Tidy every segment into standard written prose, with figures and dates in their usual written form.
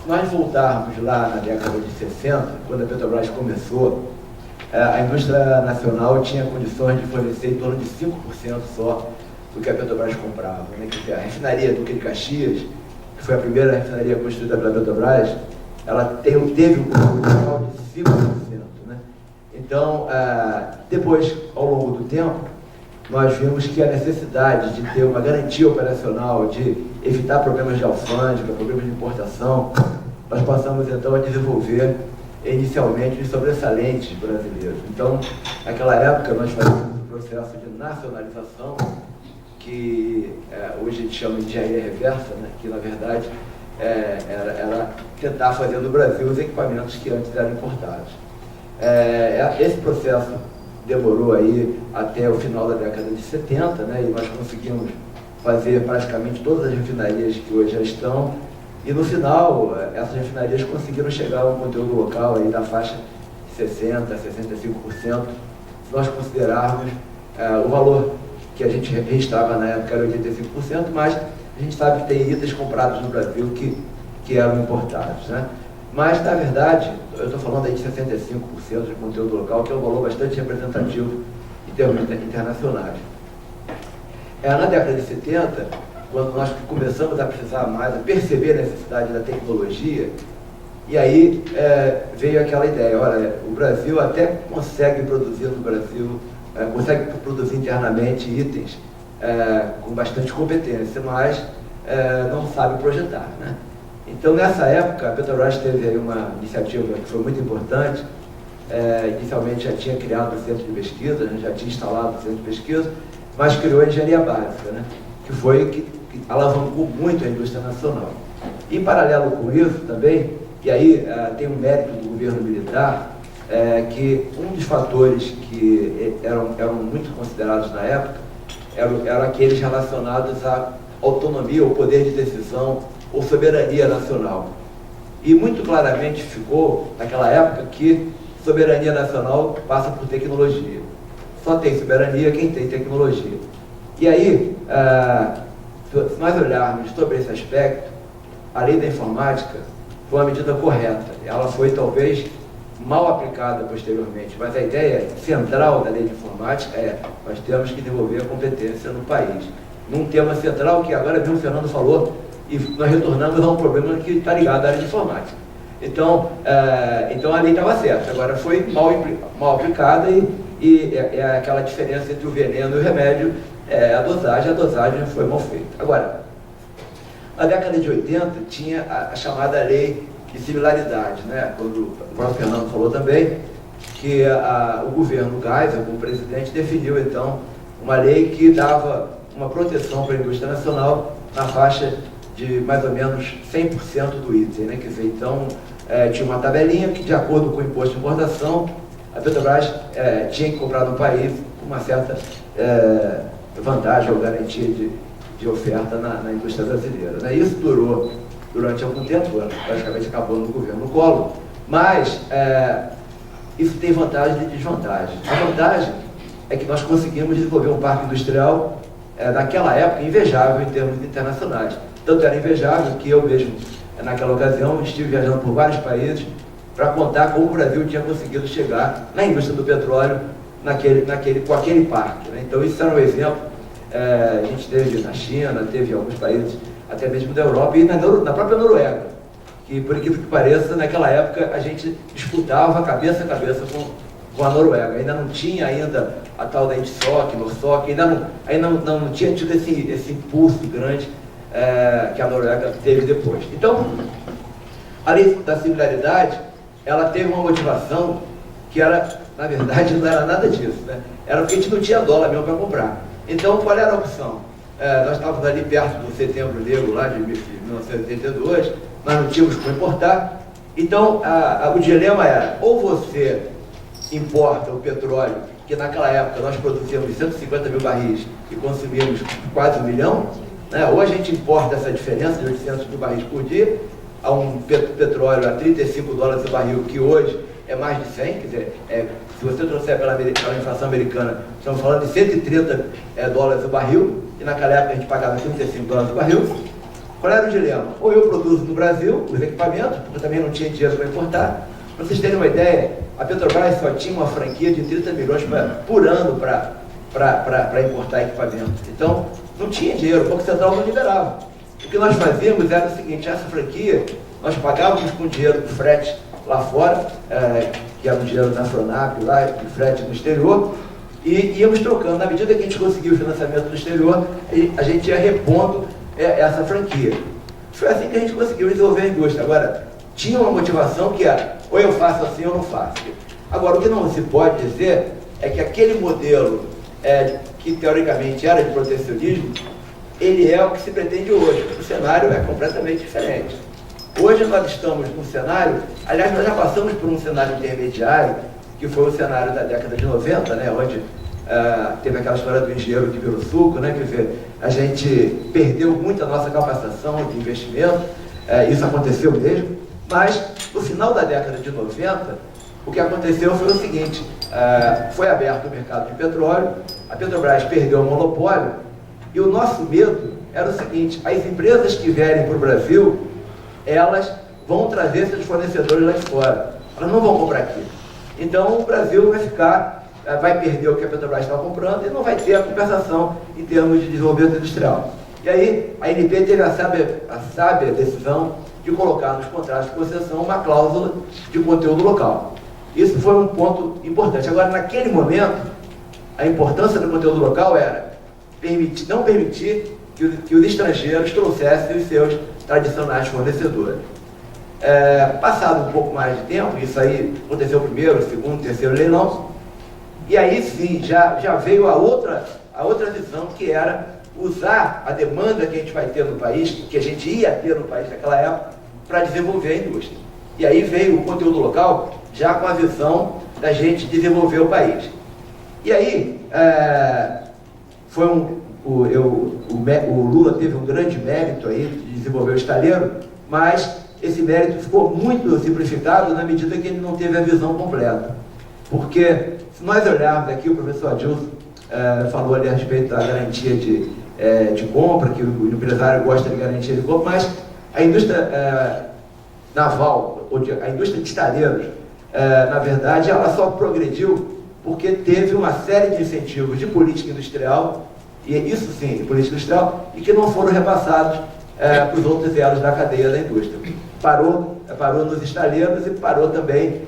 Se nós voltarmos lá na década de 60, quando a Petrobras começou, a indústria nacional tinha condições de fornecer em torno de 5% só do que a Petrobras comprava. Né? A refinaria Duque de Caxias, que foi a primeira refinaria construída pela Petrobras, ela teve um potencial de 5%. Né? Então, depois, ao longo do tempo, nós vimos que a necessidade de ter uma garantia operacional, de evitar problemas de alfândega, problemas de importação, nós passamos então a desenvolver inicialmente os sobressalentes brasileiros. Então, naquela época, nós fazíamos um processo de nacionalização, que hoje a gente chama de engenharia reversa, né? Que na verdade era tentar fazer no Brasil os equipamentos que antes eram importados. Esse processo demorou aí até o final da década de 70, né? E nós conseguimos fazer praticamente todas as refinarias que hoje já estão, e no final essas refinarias conseguiram chegar a um conteúdo local aí da faixa de 60%, 65%, se nós considerarmos o valor que a gente registrava na época era 85%, mas a gente sabe que tem itens comprados no Brasil que eram importados, né? Mas, na verdade, eu estou falando aí de 65% de conteúdo local, que é um valor bastante representativo em termos internacionais. Na década de 70, quando nós começamos a precisar mais, a perceber a necessidade da tecnologia, e aí veio aquela ideia, olha, o Brasil até consegue produzir no Brasil, consegue produzir internamente itens com bastante competência, mas não sabe projetar, né? Então, nessa época, a Petrobras teve aí uma iniciativa que foi muito importante. Inicialmente já tinha criado o centro de pesquisa, né? Já tinha instalado o centro de pesquisa, mas criou a engenharia básica, né? Que foi que alavancou muito a indústria nacional. Em paralelo com isso também, e aí tem um mérito do governo militar, que um dos fatores que eram muito considerados na época eram aqueles relacionados à autonomia, ao poder de decisão, ou soberania nacional. E muito claramente ficou, naquela época, que soberania nacional passa por tecnologia. Só tem soberania quem tem tecnologia. E aí, se nós olharmos sobre esse aspecto, a lei da informática foi uma medida correta. Ela foi, talvez, mal aplicada posteriormente, mas a ideia central da lei de informática nós temos que desenvolver a competência no país. Num tema central que agora, como o Fernando falou, e nós retornamos a um problema que está ligado à área de informática. Então a lei estava certa, agora foi mal aplicada e é aquela diferença entre o veneno e o remédio, a dosagem foi mal feita. Agora, na década de 80 tinha a chamada lei de similaridade, né? Quando o próprio Fernando falou também, que o governo Geisel, como presidente, definiu então uma lei que dava uma proteção para a indústria nacional na faixa de mais ou menos 100% do item, né? Quer dizer, então, tinha uma tabelinha que, de acordo com o imposto de importação, a Petrobras tinha que comprar no país com uma certa vantagem ou garantia de oferta na indústria brasileira, né? Isso durou durante algum tempo, praticamente acabou no governo Collor, mas isso tem vantagem e desvantagem. A vantagem é que nós conseguimos desenvolver um parque industrial naquela época invejável em termos internacionais. Tanto era invejável que eu mesmo, naquela ocasião, estive viajando por vários países para contar como o Brasil tinha conseguido chegar na indústria do petróleo com aquele parque, né? Então isso era um exemplo. A gente teve na China, teve em alguns países, até mesmo da Europa e na própria Noruega, que, por incrível que pareça, naquela época a gente disputava cabeça a cabeça com a Noruega. Ainda não tinha a tal da Indsoc, Norsoc, ainda não tinha tido esse impulso grande que a Noruega teve depois. Então, a lei da similaridade, ela teve uma motivação que era, na verdade, não era nada disso, né? Era porque a gente não tinha dólar mesmo para comprar. Então, qual era a opção? Nós estávamos ali perto do Setembro Negro, lá de 1982, nós não tínhamos como importar. Então, o dilema era, ou você importa o petróleo, que naquela época nós produzíamos 150 mil barris e consumíamos quase 1 milhão, né? Ou a gente importa essa diferença de 800 mil barris por dia, a um petróleo a $35 o barril, que hoje é mais de 100, quer dizer, se você trouxer pela inflação americana, estamos falando de $130 o barril, e naquela época a gente pagava $35 o barril, Qual era o dilema? Ou eu produzo no Brasil os equipamentos, porque também não tinha dinheiro para importar. Para vocês terem uma ideia, a Petrobras só tinha uma franquia de 30 milhões por ano para importar equipamentos. Então, não tinha dinheiro, o Banco Central não liberava. O que nós fazíamos era o seguinte: essa franquia, nós pagávamos com dinheiro do frete lá fora, que era um dinheiro da Fronap, lá, de frete no exterior, e íamos trocando. Na medida que a gente conseguia o financiamento no exterior, a gente ia repondo essa franquia. Foi assim que a gente conseguiu desenvolver a indústria. Agora, tinha uma motivação que era, ou eu faço assim ou não faço. Agora, o que não se pode dizer é que aquele modelo que teoricamente era de protecionismo, ele é o que se pretende hoje. O cenário é completamente diferente. Hoje nós estamos num cenário, aliás, nós já passamos por um cenário intermediário, que foi o cenário da década de 90, né, onde teve aquela história do engenheiro que virou suco, né, quer dizer, a gente perdeu muito a nossa capacitação de investimento, isso aconteceu mesmo, mas no final da década de 90, o que aconteceu foi o seguinte: foi aberto o mercado de petróleo, a Petrobras perdeu o monopólio, e o nosso medo era o seguinte: as empresas que vierem para o Brasil, elas vão trazer seus fornecedores lá de fora, elas não vão comprar aqui. Então o Brasil vai perder o que a Petrobras estava comprando e não vai ter a compensação em termos de desenvolvimento industrial. E aí a ANP teve a sábia decisão de colocar nos contratos de concessão uma cláusula de conteúdo local. Isso foi um ponto importante. Agora, naquele momento, a importância do conteúdo local era não permitir que os estrangeiros trouxessem os seus tradicionais fornecedores. Passado um pouco mais de tempo, isso aí aconteceu o primeiro, segundo, terceiro leilão, e aí sim, já veio a outra visão, que era usar a demanda que a gente vai ter no país, que a gente ia ter no país naquela época, para desenvolver a indústria. E aí veio o conteúdo local, já com a visão da gente desenvolver o país. E aí, o Lula teve um grande mérito aí de desenvolver o estaleiro, mas esse mérito ficou muito simplificado na medida que ele não teve a visão completa. Porque, se nós olharmos aqui, o professor Adilson falou ali a respeito da garantia de compra, que o empresário gosta de garantia de compra, mas a indústria naval, a indústria de estaleiros, na verdade, ela só progrediu porque teve uma série de incentivos de política industrial, e isso sim, de política industrial, e que não foram repassados para os outros elos da cadeia da indústria. Parou nos estaleiros e parou também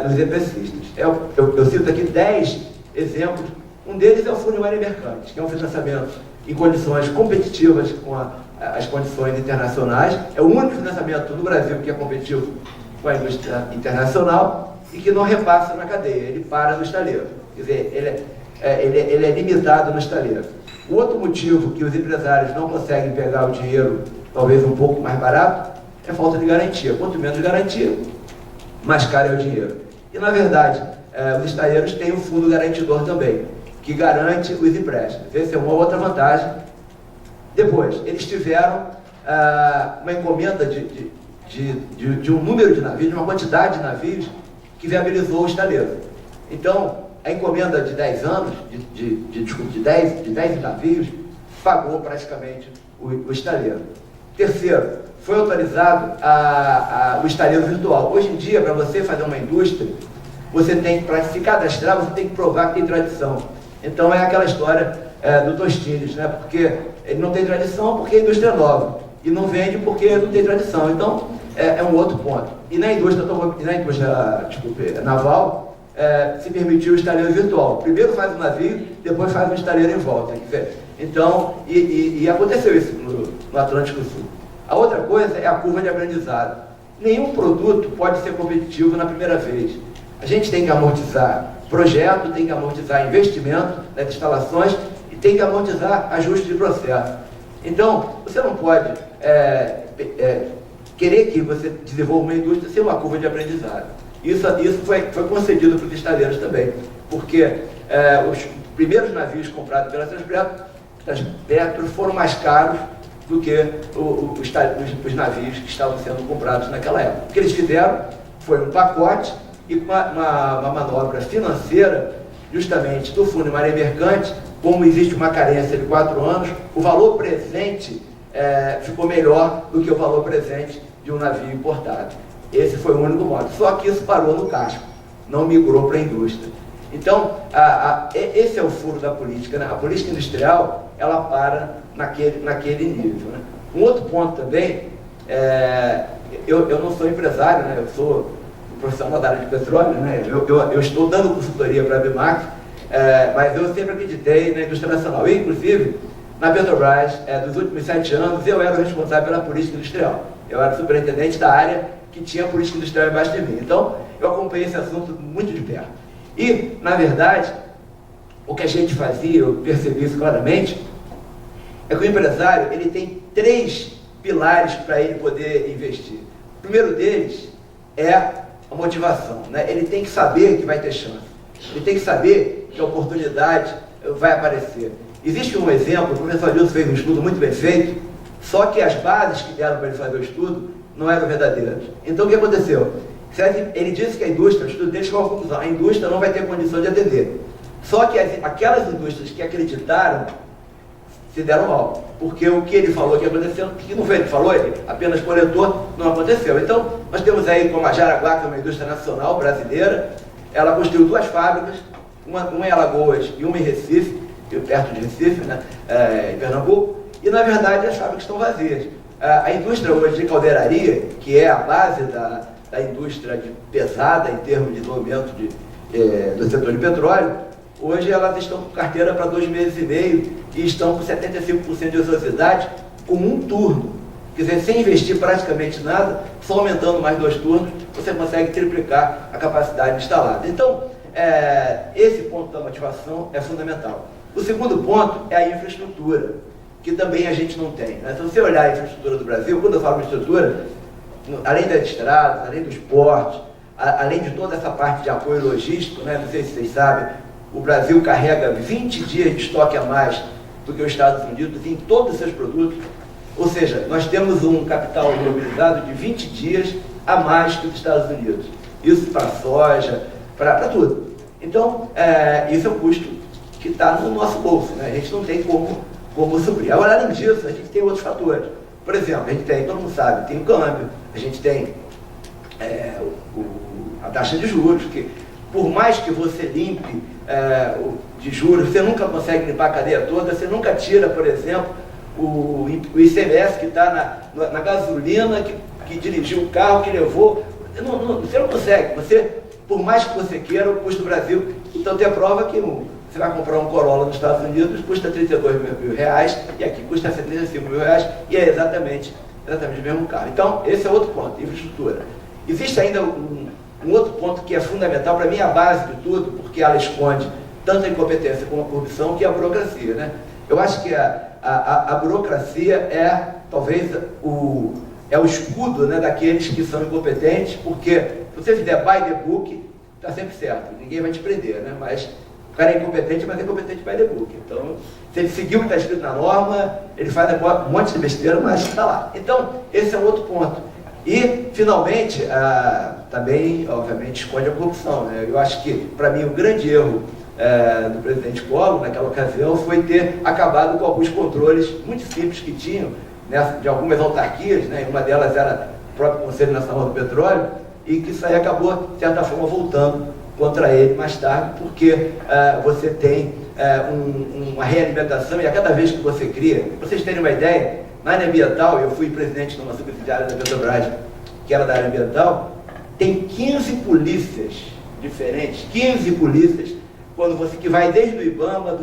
nos EPCistas. Eu cito aqui 10 exemplos. Um deles é o Funimária Mercante, que é um financiamento em condições competitivas com as condições internacionais. É o único financiamento no Brasil que é competitivo com a indústria internacional e que não repassa na cadeia, ele para no estaleiro. Quer dizer, ele é limitado no estaleiro. O outro motivo que os empresários não conseguem pegar o dinheiro, talvez um pouco mais barato, é falta de garantia. Quanto menos garantia, mais caro é o dinheiro. E, na verdade, os estaleiros têm um fundo garantidor também, que garante os empréstimos. Essa é uma outra vantagem. Depois, eles tiveram uma encomenda de um número de navios, de uma quantidade de navios, que viabilizou o estaleiro. Então, a encomenda de 10 anos, de 10 navios, pagou praticamente o estaleiro. Terceiro, foi autorizado o estaleiro virtual. Hoje em dia, para você fazer uma indústria, você tem que, para se cadastrar, você tem que provar que tem tradição. Então, é aquela história do Tostines, né? Porque ele não tem tradição porque a indústria é nova. E não vende porque não tem tradição. Então, é um outro ponto. E na indústria naval, se permitiu o estaleiro virtual. Primeiro faz o navio, depois faz o estaleiro em volta. Então, e aconteceu isso no Atlântico Sul. A outra coisa é a curva de aprendizado. Nenhum produto pode ser competitivo na primeira vez. A gente tem que amortizar projeto, tem que amortizar investimento nas instalações e tem que amortizar ajuste de processo. Então, você não pode querer que você desenvolva uma indústria sem uma curva de aprendizado. Isso foi concedido para os estaleiros também, porque os primeiros navios comprados pela Transpetro foram mais caros do que os navios que estavam sendo comprados naquela época. O que eles fizeram foi um pacote e uma manobra financeira, justamente do Fundo Marinha Mercante, como existe uma carência de 4 anos, o valor presente ficou melhor do que o valor presente de um navio importado. Esse foi o único modo. Só que isso parou no casco, não migrou para a indústria. Então, esse é o furo da política, né? A política industrial, ela para naquele nível, né? Um outro ponto também, eu não sou empresário, né? Eu sou profissional da área de petróleo, né? Eu estou dando consultoria para a Bimac, mas eu sempre acreditei na indústria nacional. E, inclusive, na Petrobras, dos últimos 7 anos, eu era o responsável pela política industrial. Eu era o superintendente da área que tinha política industrial embaixo de mim. Então, eu acompanhei esse assunto muito de perto. E, na verdade, o que a gente fazia, eu percebi isso claramente, é que o empresário ele tem 3 pilares para ele poder investir. O primeiro deles é a motivação, né? Ele tem que saber que vai ter chance. Ele tem que saber que a oportunidade vai aparecer. Existe um exemplo, o professor Dilson fez um estudo muito bem feito, só que as bases que deram para ele fazer o estudo não eram verdadeiras. Então, o que aconteceu? Ele disse que a indústria, o estudo dele chegou à conclusão, a indústria não vai ter condição de atender. Só que aquelas indústrias que acreditaram se deram mal. Porque o que ele falou que aconteceu, que não foi ele que falou, ele apenas coletou, não aconteceu. Então, nós temos aí como a Jaraguá, que é uma indústria nacional brasileira, ela construiu 2 fábricas, uma em Alagoas e uma em Recife, perto de Recife, né, em Pernambuco, e na verdade as fábricas estão vazias. A indústria hoje de caldeiraria, que é a base da indústria pesada em termos de desenvolvimento do setor de petróleo, hoje elas estão com carteira para 2 meses e meio e estão com 75% de ociosidade com um turno. Quer dizer, sem investir praticamente nada, só aumentando mais 2 turnos, você consegue triplicar a capacidade instalada. Então, esse ponto da motivação é fundamental. O segundo ponto é a infraestrutura, que também a gente não tem, né? Se você olhar a infraestrutura do Brasil, quando eu falo de infraestrutura, além das estradas, além dos portos, além de toda essa parte de apoio logístico, né? Não sei se vocês sabem, o Brasil carrega 20 dias de estoque a mais do que os Estados Unidos em todos os seus produtos. Ou seja, nós temos um capital mobilizado de 20 dias a mais que os Estados Unidos. Isso para soja, para tudo. Então, isso é o custo que está no nosso bolso, né? A gente não tem como suprir. Agora, além disso, a gente tem outros fatores. Por exemplo, a gente tem, todo mundo sabe, tem o câmbio, a gente tem a taxa de juros, que por mais que você limpe de juros, você nunca consegue limpar a cadeia toda, você nunca tira, por exemplo, o ICMS que está na gasolina que dirigiu o carro, que levou. Você não consegue. Por mais que você queira, o custo do Brasil. Então, tem a prova que você vai comprar um Corolla nos Estados Unidos, custa R$32 mil, e aqui custa R$75 mil, e é exatamente o mesmo carro. Então, esse é outro ponto, infraestrutura. Existe ainda um outro ponto que é fundamental, para mim é a base de tudo, porque ela esconde tanto a incompetência como a corrupção, que é a burocracia, né? Eu acho que a burocracia é, talvez, o escudo, né, daqueles que são incompetentes, porque se você fizer by the book, está sempre certo, ninguém vai te prender, né? Mas o cara é incompetente, mas é incompetente by the book. Então, se ele seguir o que está escrito na norma, ele faz um monte de besteira, mas está lá. Então, esse é um outro ponto. E, finalmente, também, obviamente, esconde a corrupção, né? Eu acho que, para mim, o grande erro do presidente Collor, naquela ocasião, foi ter acabado com alguns controles muito simples que tinham, né, de algumas autarquias, né? Uma delas era o próprio Conselho Nacional do Petróleo, e que isso aí acabou, de certa forma, voltando contra ele mais tarde, porque você tem uma realimentação, e a cada vez que você cria, para vocês terem uma ideia, na área ambiental, eu fui presidente de uma subsidiária da Petrobras, que era da área ambiental, tem 15 polícias diferentes, 15 polícias, que vai desde o IBAMA,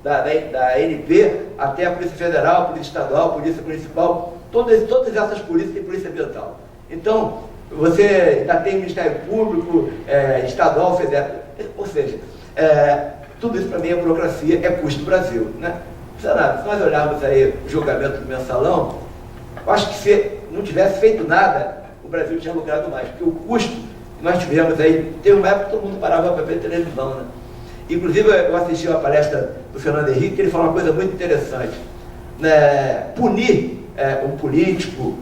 da ANP, até a Polícia Federal, a Polícia Estadual, a Polícia Municipal, todas essas polícias têm polícia ambiental. Então, você ainda tem Ministério Público, estadual, federal, ou seja, tudo isso para mim é burocracia, é custo do Brasil, né? Se nós olharmos aí o julgamento do Mensalão, eu acho que se não tivesse feito nada, o Brasil tinha lucrado mais, porque o custo que nós tivemos aí, teve uma época que todo mundo parava para ver televisão, né? Inclusive, eu assisti uma palestra do Fernando Henrique, que ele falou uma coisa muito interessante, né? Punir um político,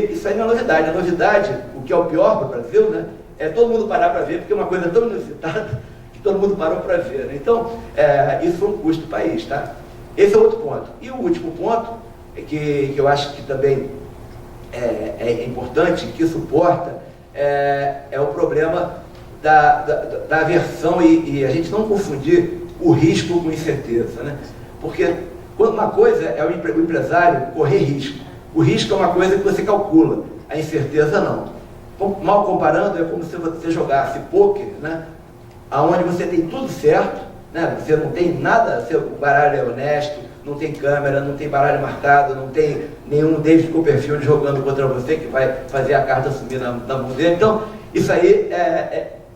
isso aí não é novidade. A novidade, o que é o pior para o Brasil, né, é todo mundo parar para ver, porque é uma coisa tão inusitada que todo mundo parou para ver, né? Então, isso foi um custo do país, tá? Esse é outro ponto. E o último ponto que eu acho que também é importante, que suporta, é o problema da aversão e a gente não confundir o risco com incerteza, né? Porque uma coisa é o empresário correr risco. O risco é uma coisa que você calcula, a incerteza não. Mal comparando, é como se você jogasse pôquer, né? Onde você tem tudo certo, né? Você não tem nada, seu baralho é honesto, não tem câmera, não tem baralho marcado, não tem nenhum David Copperfield jogando contra você que vai fazer a carta sumir na mão dele. Então, isso aí,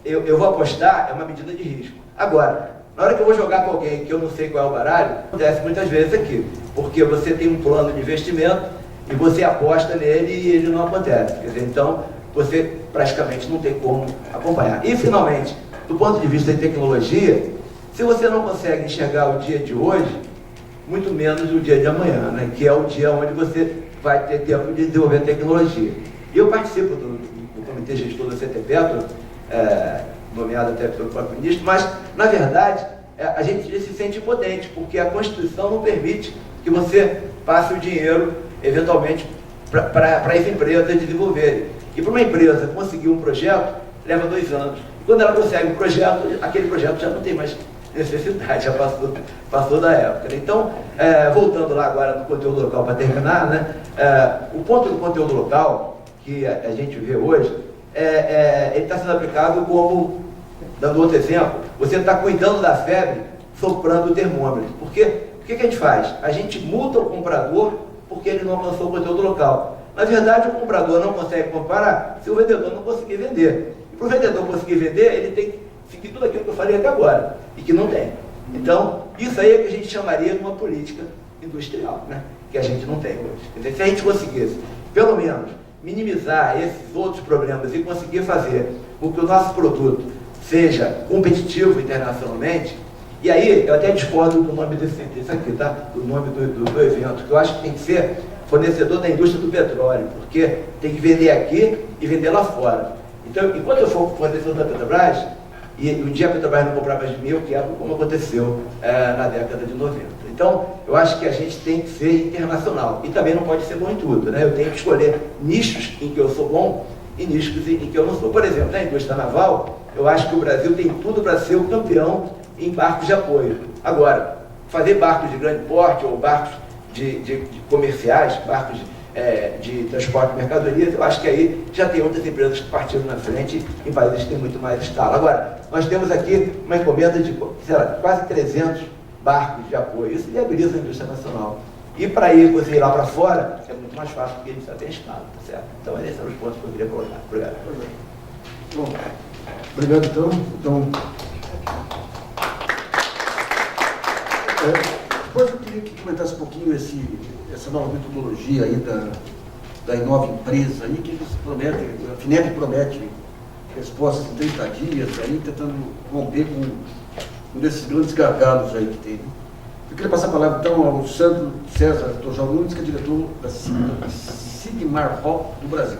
eu vou apostar, é uma medida de risco. Agora, na hora que eu vou jogar com alguém que eu não sei qual é o baralho, acontece muitas vezes aqui, porque você tem um plano de investimento e você aposta nele e ele não acontece. Quer dizer, então, você praticamente não tem como acompanhar. E, finalmente, do ponto de vista de tecnologia, se você não consegue enxergar o dia de hoje, muito menos o dia de amanhã, né? Que é o dia onde você vai ter tempo de desenvolver tecnologia. E eu participo do Comitê Gestor da CT Petro, nomeado até pelo próprio ministro, mas, na verdade, a gente se sente impotente, porque a Constituição não permite que você passe o dinheiro, eventualmente, para as empresas desenvolverem. E para uma empresa conseguir um projeto, leva 2 anos. E quando ela consegue um projeto, aquele projeto já não tem mais necessidade, já passou da época. Então, voltando lá agora no conteúdo local para terminar, né, o ponto do conteúdo local que a gente vê hoje, ele está sendo aplicado como, dando outro exemplo, você está cuidando da febre soprando o termômetro. Porque o que a gente faz? A gente multa o comprador porque ele não alcançou o conteúdo local. Na verdade, o comprador não consegue comparar se o vendedor não conseguir vender. E para o vendedor conseguir vender, ele tem que seguir tudo aquilo que eu falei até agora, e que não tem. Então, isso aí é que a gente chamaria de uma política industrial, né? Que a gente não tem hoje. Quer dizer, se a gente conseguisse, pelo menos, minimizar esses outros problemas e conseguir fazer com que o nosso produto seja competitivo internacionalmente, e aí eu até discordo do nome desse aqui, tá? Do nome do evento, que eu acho que tem que ser fornecedor da indústria do petróleo, porque tem que vender aqui e vender lá fora. Então, enquanto eu for fornecedor da Petrobras, e um dia a Petrobras não comprar mais de mim, eu quebro, como aconteceu na década de 90. Então, eu acho que a gente tem que ser internacional. E também não pode ser bom em tudo, né? Eu tenho que escolher nichos em que eu sou bom e nichos em que eu não sou. Por exemplo, na indústria naval, eu acho que o Brasil tem tudo para ser o campeão em barcos de apoio. Agora, fazer barcos de grande porte ou barcos de comerciais, barcos de transporte de mercadorias, eu acho que aí já tem outras empresas que partiram na frente em países que têm muito mais escala. Agora, nós temos aqui uma encomenda de, sei lá, quase 300 barcos de apoio. Isso viabiliza a indústria nacional. E para você ir lá para fora, é muito mais fácil, porque a gente já tem escala, tá certo? Então, esses são os pontos que eu queria colocar. Obrigado. Bom, obrigado, então. Depois eu queria que comentasse um pouquinho essa nova metodologia aí da Inova Empresa, aí, que eles prometem, a FINEP promete respostas em 30 dias, aí, tentando romper com um desses grandes gargalos aí que tem. Eu queria passar a palavra, então, ao Sandro César Tojal Nunes, que é diretor da Sigmar Hall do Brasil.